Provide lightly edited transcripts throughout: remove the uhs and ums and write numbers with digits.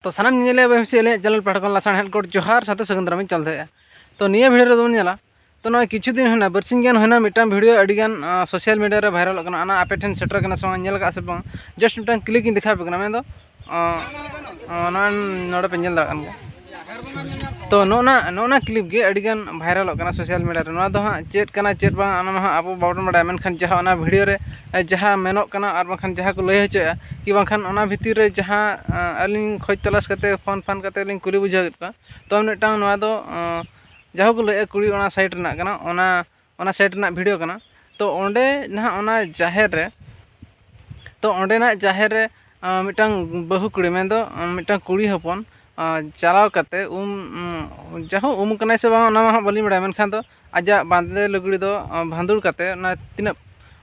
तो सामान निले बेसिले चैनल पाठकन लासान हेडकोड जोहार साथे सगंद्रामी चलते तो निया वीडियो रे दोन नेला तो नय किछु दिन होना बरसिंग ज्ञान होना मिटाम वीडियो अडिगान सोशल मीडिया रे वायरल कना आना आपे ठेन सेटर कना संग नेल का से बंग जस्ट मिटाम क्लिक इन दिखा बेकना में दो नन नोडे पेंजल दा कन तो नोना क्लिप गे अडिगान वायरल कना सोशल मीडिया रे नोना दो हा चेट कना चेट बा आना मा अब बावटन बडा मेनखान जहा ओना वीडियो रे जहा मेनो कना आर बखन जहा को लय होचे कि बखन ओना भितिर रे जहा अलिंग खोज तलाश कते फोन कते लिंग कुली बुझा का तो नेटांग नोआ दो जहा को लय कुड़ी ओना साइट रना कना ओना साइट रना वीडियो कना तो ओंडे ना ओना जाहेर रे तो ओंडे ना जाहेर रे मिटांग बहु कुड़ी में दो मिटांग कुड़ी हपन चलाव कते जहाँ कना से बा बलिंग बड़ा मेनखान दो आजा बांधे लुगड़ी दो भांदुड़ कते ना तीना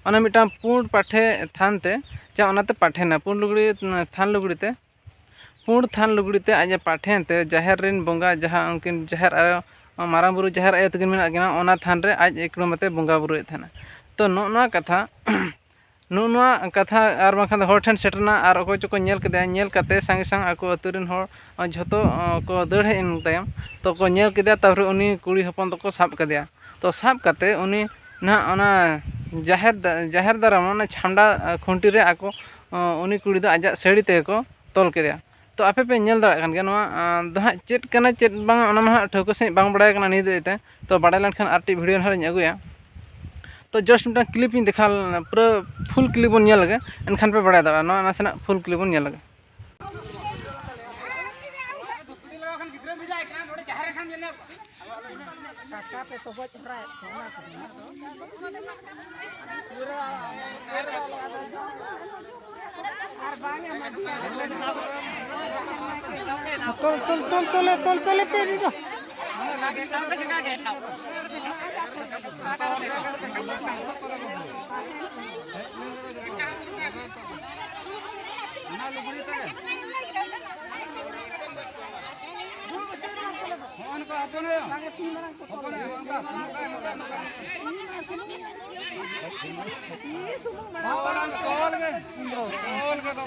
ओना मिटांग पुंड पाठे थानते जा ओनाते पाठेना पुंड लुगड़ी थान लुगड़ीते पुंड थान लुगड़ीते आजा पाठेनते जाहेर रेन बंगा जहाँ उनकिन जाहेर मारांग बुरु जाहेर आयो तकिन मेना गिना ओना थान रे आज एकड़मते बंगा बुरुए थाना तो नोआ कथा नुआ कथा और बाखान हर ठेन सेटरना और अकोय चको नेल कदे नेल कते संगे संग आको अतुरिन हर झोतो को दड़ हेन तायम तो को नेल कदे तापर उनी कुड़ी हपन तो साब कदे तो साब कते उनी ना ओना जाहेर दाराम ओना छामडा खुंटी रे आको उनी कुड़ी दो आजा सेड़ी ते को तोल कदे तो आपे पे नेल दाड़ा कान गे नोआ दहा चेट कना चेट बांग ओना मा ठोको से बांग बडाय कना नि दोते तो बडाय लनखान आरटी वीडियो हरिन अगुया तो जस्ट मिटा क्लिप इन देखा पूरा फुल क्लिप बन लगे एनखान पे बड़ा दाड़ा ना नासेना फुल क्लिप बन लगे तोल पे दो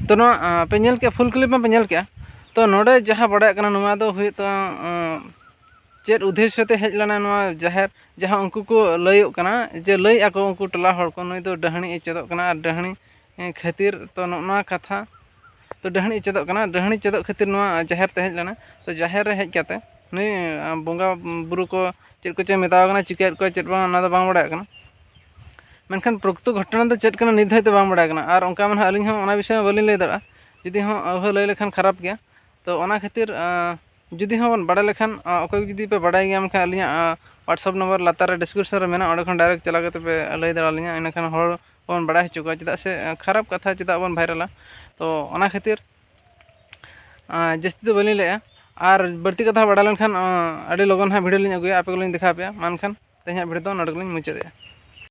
तो पेनल के फुल क्लिप में पेनल के तो नोडे जहाँ बड़ा कना दो हुई तो चेत उद्देश्य ते हेज लना जाहेर जहाँ उनको को लयो कना जे लय आको उनको टला हर को नई तो डहणी चेदो कना डहणी खातिर तो नोना कथा तो डहणी चेदो कना डहणी चेदो खातिर जाहेर ते हेज लना तो जाहेर रे हेज कते नई बंगा बुरु को चेत को चे मेताव कना चिकेट को चेत बांग ना दो बांग बड़ा कना मेनखान प्रकृत घटना तो चेत कना निध हयतो बांग बड़ा कना और उनका मन अलिंग हम ओना विषय बलिन लय दड़ा जुदी हम अह लय लेखान खराब गया तो ओना खातिर जुदी हम बड़ा लेखान अकोय जुदी पे बड़ा गया मेनखान अलिंग व्हाट्सएप नंबर लातार डिस्क्रिप्शन रे मेना ओंडे खन डायरेक्ट चला कते पे लय दड़ा लिंगा इनखान हर बन बड़ा हचुका चेदा से खराब कथा चेदा बन भाइरला तो ओना खातिर जस्ती तो बनी ले और बढ़ती कथा बड़ा लेनखान अड़ी लगन हाँ वीडियो लिंग अगुया आपे को लिंग दिखा पे मानखान तेज वीडियो तो नडक लिंग मुचादे।